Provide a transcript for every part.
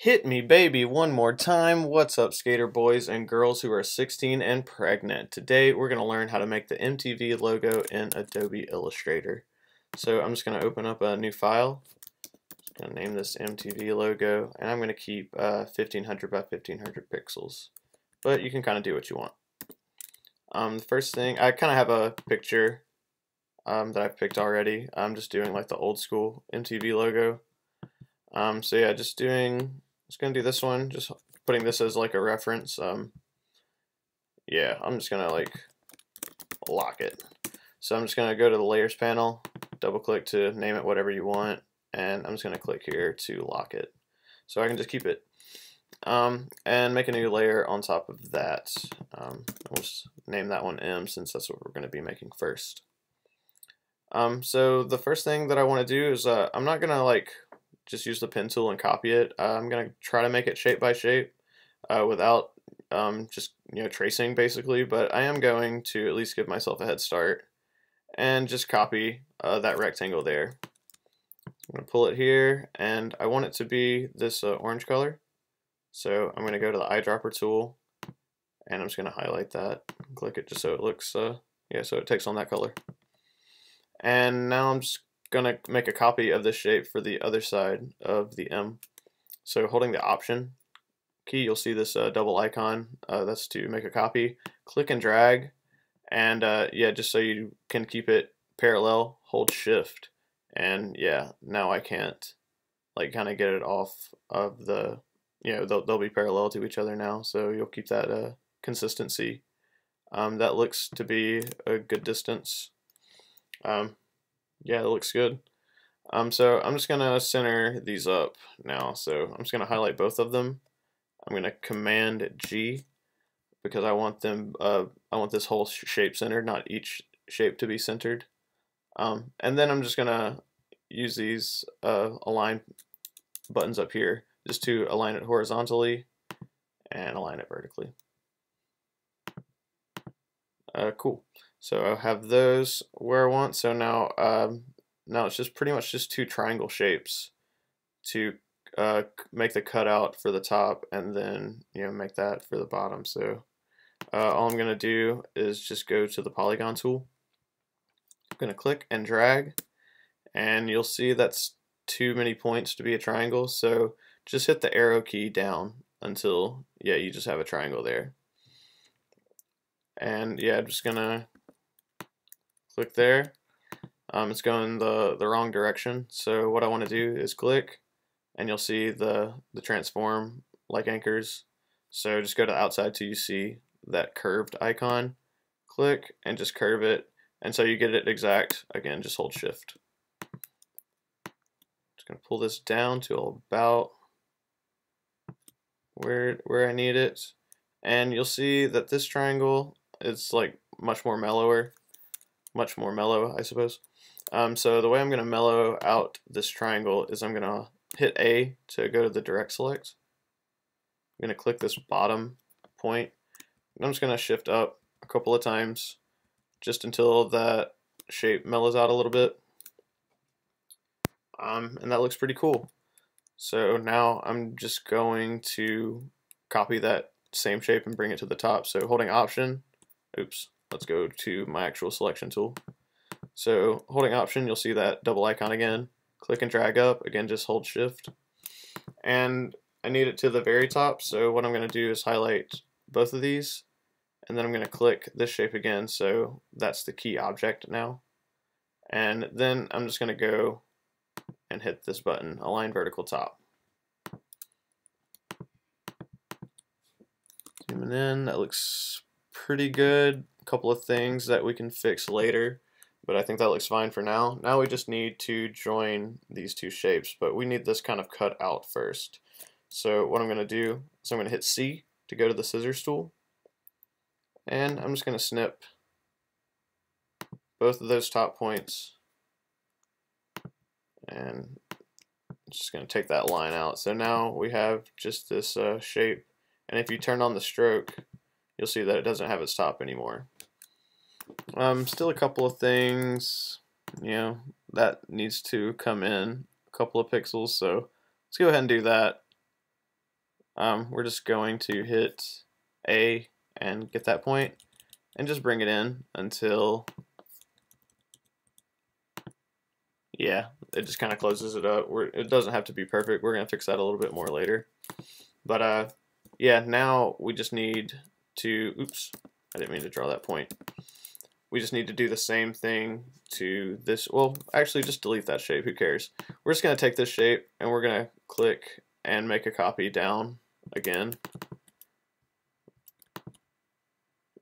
Hit me, baby, one more time. What's up, skater boys and girls who are 16 and pregnant? Today, we're going to learn how to make the MTV logo in Adobe Illustrator. So I'm just going to open up a new file. I'm going to name this MTV logo, and I'm going to keep 1500 by 1500 pixels. But you can kind of do what you want. The first thing, I kind of have a picture that I've picked already. I'm just doing like the old school MTV logo. So yeah, just gonna do this one, just putting this as like a reference. Yeah, I'm just gonna like lock it. So I'm just gonna go to the layers panel, double click to name it whatever you want, and I'm just gonna click here to lock it. So I can just keep it. And make a new layer on top of that. We'll just name that one M since that's what we're gonna be making first. So the first thing that I want to do is I'm not gonna like just use the pen tool and copy it. I'm gonna try to make it shape by shape without just tracing basically, but I am going to at least give myself a head start and just copy that rectangle there. I'm gonna pull it here, and I want it to be this orange color. So I'm gonna go to the eyedropper tool, and I'm just gonna highlight that, click it just so it looks yeah, so it takes on that color. And now I'm just gonna make a copy of this shape for the other side of the M. So holding the Option key, you'll see this double icon. That's to make a copy. Click and drag, and yeah, just so you can keep it parallel, hold Shift, and yeah, now I can't like kind of get it off of the, they'll be parallel to each other now, so you'll keep that consistency. That looks to be a good distance. Yeah, it looks good. So I'm just gonna center these up now. So I'm just gonna highlight both of them. I'm gonna Command G because I want them. I want this whole shape centered, not each shape to be centered. And then I'm just gonna use these align buttons up here just to align it horizontally and align it vertically. Cool. So I have those where I want. So now, now it's just pretty much just two triangle shapes to make the cutout for the top, and then make that for the bottom. So all I'm gonna do is just go to the polygon tool. I'm gonna click and drag, and you'll see that's too many points to be a triangle. So just hit the arrow key down until you just have a triangle there. And yeah, I'm just gonna click there. It's going the wrong direction, so what I want to do is click, and you'll see the transform like anchors. So just go to the outside till you see that curved icon, click and just curve it, and so you get it exact. Again, just hold Shift. Just gonna pull this down to about where I need it, and you'll see that this triangle is like much more mellow, I suppose. So the way I'm going to mellow out this triangle is I'm going to hit A to go to the direct select. I'm going to click this bottom point, and I'm just going to shift up a couple of times just until that shape mellows out a little bit. And that looks pretty cool. So now I'm just going to copy that same shape and bring it to the top. So holding Option, let's go to my actual selection tool. So holding Option, you'll see that double icon again. Click and drag up, again just hold Shift. And I need it to the very top, so what I'm going to do is highlight both of these, and then I'm going to click this shape again, so that's the key object now. And then I'm just going to go and hit this button, Align Vertical Top. Zooming in, that looks pretty good. A couple of things that we can fix later, but I think that looks fine for now. Now we just need to join these two shapes, but we need this kind of cut out first. So what I'm going to do is I'm going to hit C to go to the scissors tool, and I'm just going to snip both of those top points, and I'm just going to take that line out. So now we have just this shape, and if you turn on the stroke, you'll see that it doesn't have its top anymore. Still a couple of things, that needs to come in a couple of pixels, so let's go ahead and do that. we're just going to hit A and get that point and just bring it in until, yeah, it just kind of closes it up. It doesn't have to be perfect. We're going to fix that a little bit more later. But yeah, now we just need to, oops, I didn't mean to draw that point. We just need to do the same thing to this. Well, actually, just delete that shape. Who cares? We're just going to take this shape and we're going to click and make a copy down again.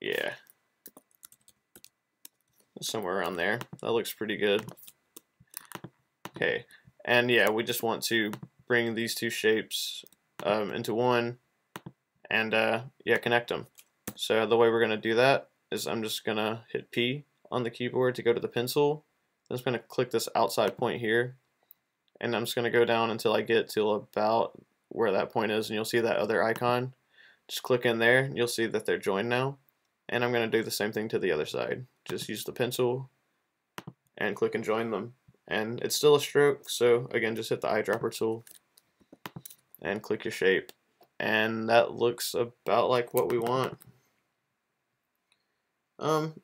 Yeah. Somewhere around there. That looks pretty good. Okay. And yeah, we just want to bring these two shapes into one and yeah, connect them. So the way we're going to do that is I'm just going to hit P on the keyboard to go to the pencil. I'm just going to click this outside point here, and I'm just going to go down until I get to about where that point is, and you'll see that other icon. Just click in there, and you'll see that they're joined now. And I'm going to do the same thing to the other side. Just use the pencil and click and join them. And it's still a stroke, so again, just hit the eyedropper tool and click your shape. And that looks about like what we want.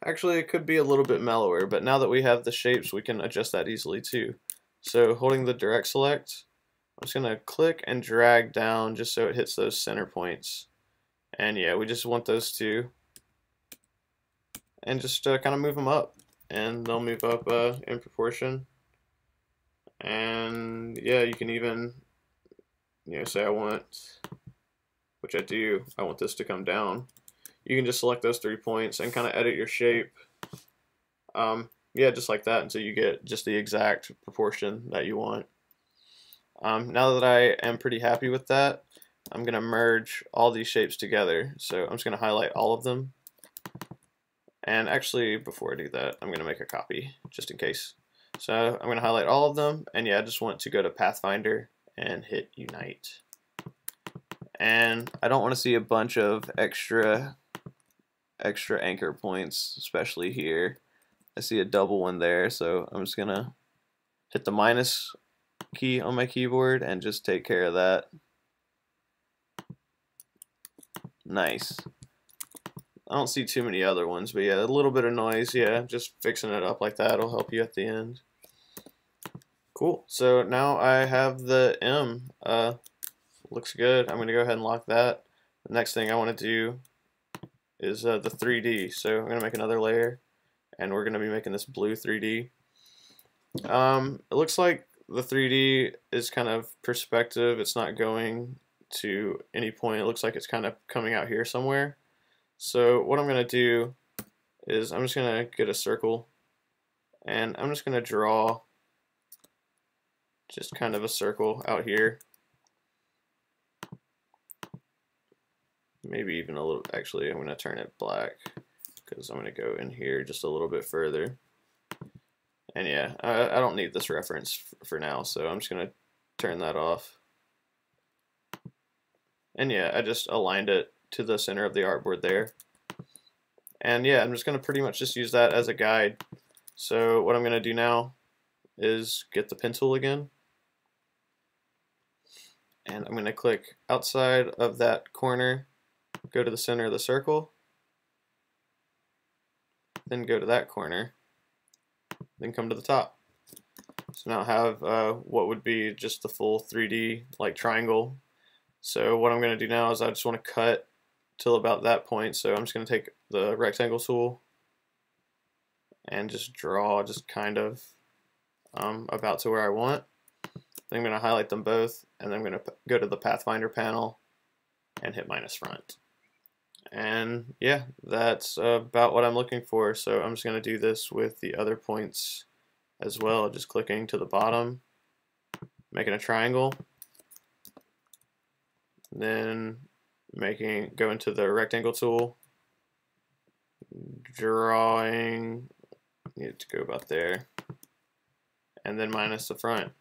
Actually, it could be a little bit mellower, but now that we have the shapes, we can adjust that easily too. So holding the direct select, I'm just going to click and drag down just so it hits those center points. And yeah, we just want those two. And just kind of move them up. And they'll move up in proportion. And yeah, you can even, say I want, which I do, I want this to come down. You can just select those 3 points and kind of edit your shape. Yeah, just like that until you get just the exact proportion that you want. Now that I am pretty happy with that, I'm going to merge all these shapes together. So I'm just going to highlight all of them. And actually, before I do that, I'm going to make a copy just in case. So I'm going to highlight all of them. And yeah, I just want to go to Pathfinder and hit Unite. And I don't want to see a bunch of extra anchor points, especially here. I see a double one there, so I'm just gonna hit the minus key on my keyboard and just take care of that. Nice. I don't see too many other ones, but yeah, a little bit of noise, yeah, just fixing it up like that will help you at the end. Cool, so now I have the M. Looks good. I'm gonna go ahead and lock that. The next thing I want to do is the 3D. So I'm going to make another layer, and we're going to be making this blue 3D. It looks like the 3D is kind of perspective. It's not going to any point. It looks like it's kind of coming out here somewhere. So what I'm going to do is I'm just going to get a circle, and I'm just going to draw just kind of a circle out here. Maybe even a little, actually I'm going to turn it black because I'm going to go in here just a little bit further. And yeah, I don't need this reference for now, so I'm just going to turn that off. And yeah, I just aligned it to the center of the artboard there. And yeah, I'm just going to pretty much just use that as a guide. So what I'm going to do now is get the pencil again. And I'm going to click outside of that corner, go to the center of the circle, then go to that corner, then come to the top. So now I have what would be just the full 3D like triangle. So what I'm going to do now is I just want to cut till about that point. So I'm just going to take the rectangle tool and just draw just kind of about to where I want. Then I'm going to highlight them both, and then I'm going to go to the Pathfinder panel and hit minus front. And yeah, that's about what I'm looking for. So I'm just going to do this with the other points as well, just clicking to the bottom, making a triangle, then go into the rectangle tool, drawing, need to go about there, and then minus the front.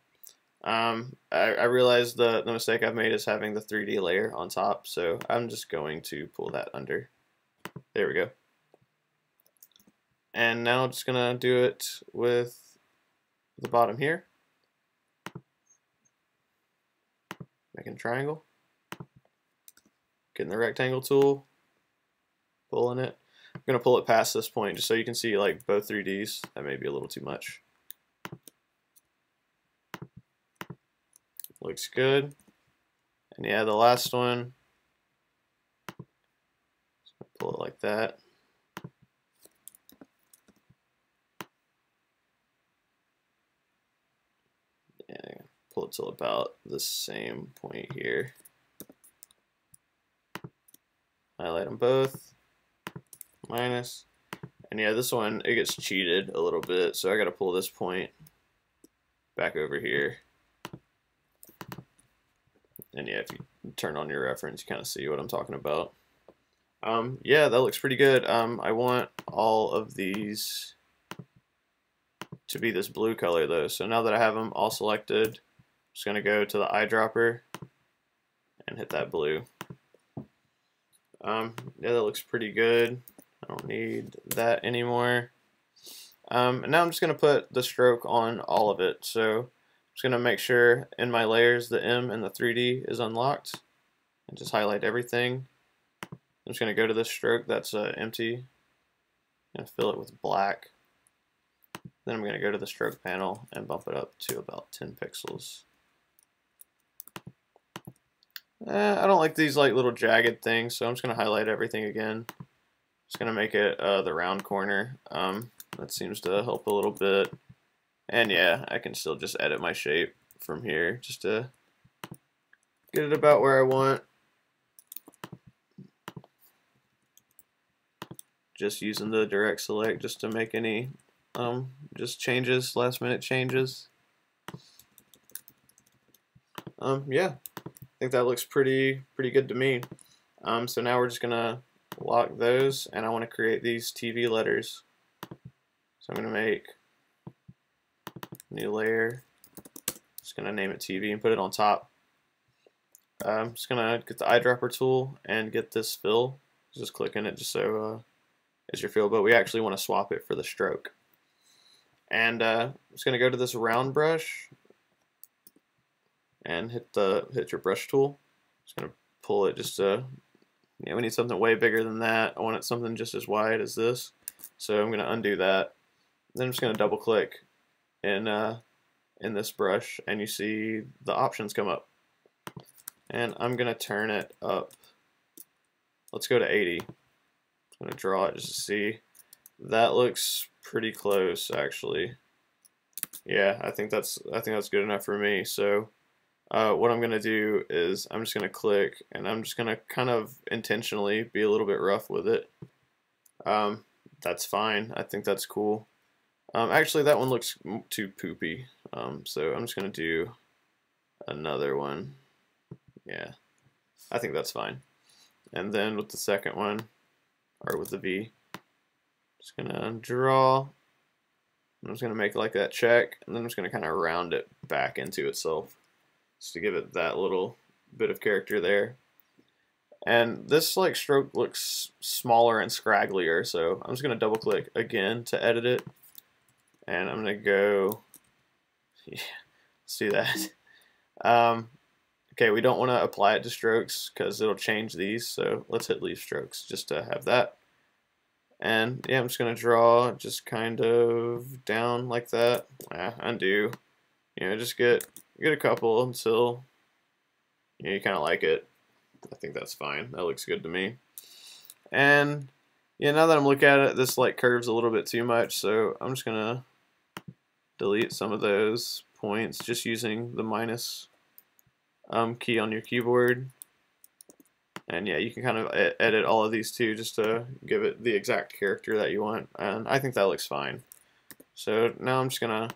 I realized the mistake I've made is having the 3D layer on top, so I'm just going to pull that under. There we go. And now I'm just going to do it with the bottom here. Making a triangle. getting the rectangle tool, pulling it. I'm going to pull it past this point just so you can see like both 3Ds. That may be a little too much. Looks good. And yeah, the last one, pull it like that. Yeah, pull it till about the same point here. Highlight them both. Minus. And yeah, this one, it gets cheated a little bit, so I got to pull this point back over here. And yeah, if you turn on your reference, you kind of see what I'm talking about. Yeah, that looks pretty good. I want all of these to be this blue color though. So now that I have them all selected, I'm just gonna go to the eyedropper and hit that blue. Yeah, that looks pretty good. I don't need that anymore. And now I'm just gonna put the stroke on all of it. So I'm just gonna make sure in my layers the M and the 3D is unlocked, and just highlight everything. I'm just gonna go to this stroke that's empty and fill it with black. Then I'm going to go to the stroke panel and bump it up to about 10 pixels. I don't like these like little jagged things, so I'm just going to highlight everything again. Just going to make it the round corner. That seems to help a little bit. And yeah, I can still just edit my shape from here just to get it about where I want. Just using the direct select just to make any just changes, last minute changes. Yeah, I think that looks pretty good to me. So now we're just gonna lock those, and I want to create these TV letters. So I'm gonna make a new layer. Just gonna name it TV and put it on top. I'm just gonna get the eyedropper tool and get this fill. Just click in it just so it's your fill, but we actually want to swap it for the stroke. And I'm just gonna go to this round brush and hit your brush tool. Just gonna pull it just to, we need something way bigger than that. I want it something just as wide as this. So I'm gonna undo that. Then I'm just gonna double click in this brush, and you see the options come up. And I'm gonna turn it up. Let's go to 80. I'm gonna draw it just to see. That looks pretty close, actually. Yeah, I think that's good enough for me. So what I'm gonna do is I'm just gonna click, and I'm just gonna kind of intentionally be a little bit rough with it. That's fine. I think that's cool. Actually, that one looks too poopy. So I'm just gonna do another one. Yeah, I think that's fine. And then with the second one, or with the V, just gonna draw. I'm just gonna make like that check, and then I'm just gonna kind of round it back into itself, just to give it that little bit of character there. And this like stroke looks smaller and scragglier, so I'm just gonna double click again to edit it, and I'm gonna go. Yeah, let's do that. Okay, we don't want to apply it to strokes because it'll change these, so let's hit leave strokes just to have that. And yeah, I'm just gonna draw just kind of down like that. Undo. Just get a couple until you kind of like it. I think that's fine. That looks good to me. And yeah, now that I'm looking at it, this like curves a little bit too much, so I'm just gonna delete some of those points just using the minus key on your keyboard. And yeah, you can kind of edit all of these too, just to give it the exact character that you want. And I think that looks fine. So now I'm just gonna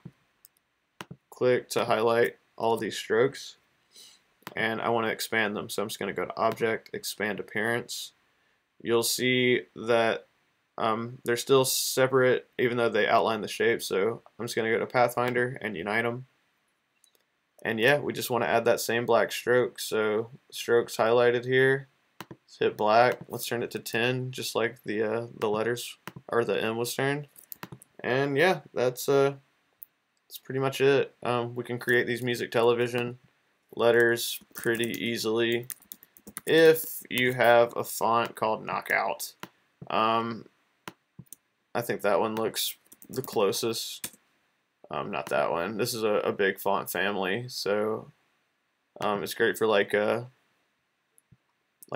click to highlight all of these strokes, and I want to expand them. So I'm just gonna go to Object, Expand Appearance. You'll see that they're still separate, even though they outline the shape. So I'm just gonna go to Pathfinder and unite them. And yeah, we just want to add that same black stroke. So strokes highlighted here. Let's hit black. Let's turn it to 10, just like the letters or the M was turned. And yeah, that's pretty much it. We can create these music television letters pretty easily. if you have a font called Knockout. I think that one looks the closest. Not that one. This is a big font family, so it's great for like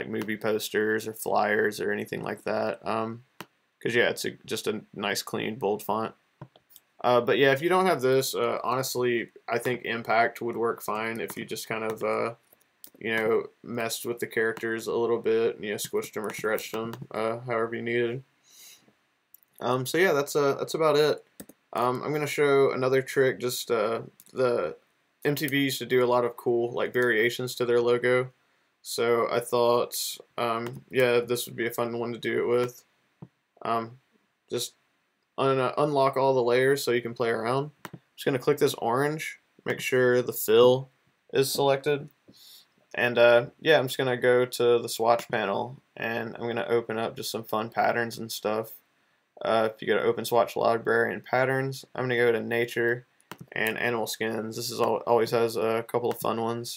movie posters or flyers or anything like that. Because yeah, it's just a nice, clean, bold font. But yeah, if you don't have this, honestly, I think Impact would work fine if you just kind of you know, messed with the characters a little bit, you know, squished them or stretched them, however you needed. So yeah, that's about it. I'm gonna show another trick. Just the MTV used to do a lot of cool like variations to their logo, so I thought, yeah, this would be a fun one to do it with. Just unlock all the layers so you can play around. I'm just gonna click this orange, make sure the fill is selected, and yeah, I'm just gonna go to the swatch panel and I'm gonna open up just some fun patterns and stuff. If you go to Open Swatch Library and Patterns, I'm going to go to Nature and Animal Skins. This is always has a couple of fun ones.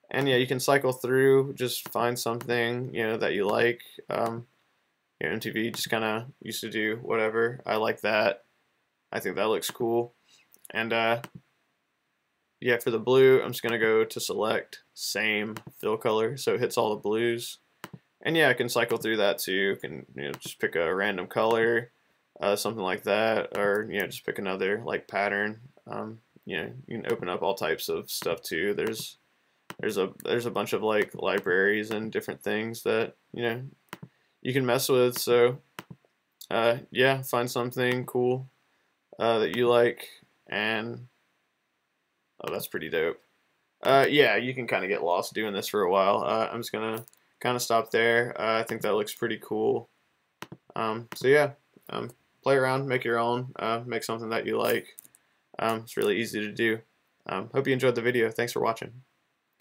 And yeah, you can cycle through, just find something, you know, that you like. You know, MTV just kind of used to do whatever. I like that. I think that looks cool. And yeah, for the blue, I'm just going to go to Select Same Fill Color, so it hits all the blues. And yeah, I can cycle through that too. You can, you know, just pick a random color, something like that, or you know, just pick another like pattern. You know, you can open up all types of stuff too. There's a bunch of like libraries and different things that, you know, you can mess with. So yeah, find something cool that you like, and oh, that's pretty dope. Yeah, you can kind of get lost doing this for a while. I'm just gonna kind of stop there. I think that looks pretty cool. So yeah, play around, make your own, make something that you like. It's really easy to do. Hope you enjoyed the video. Thanks for watching.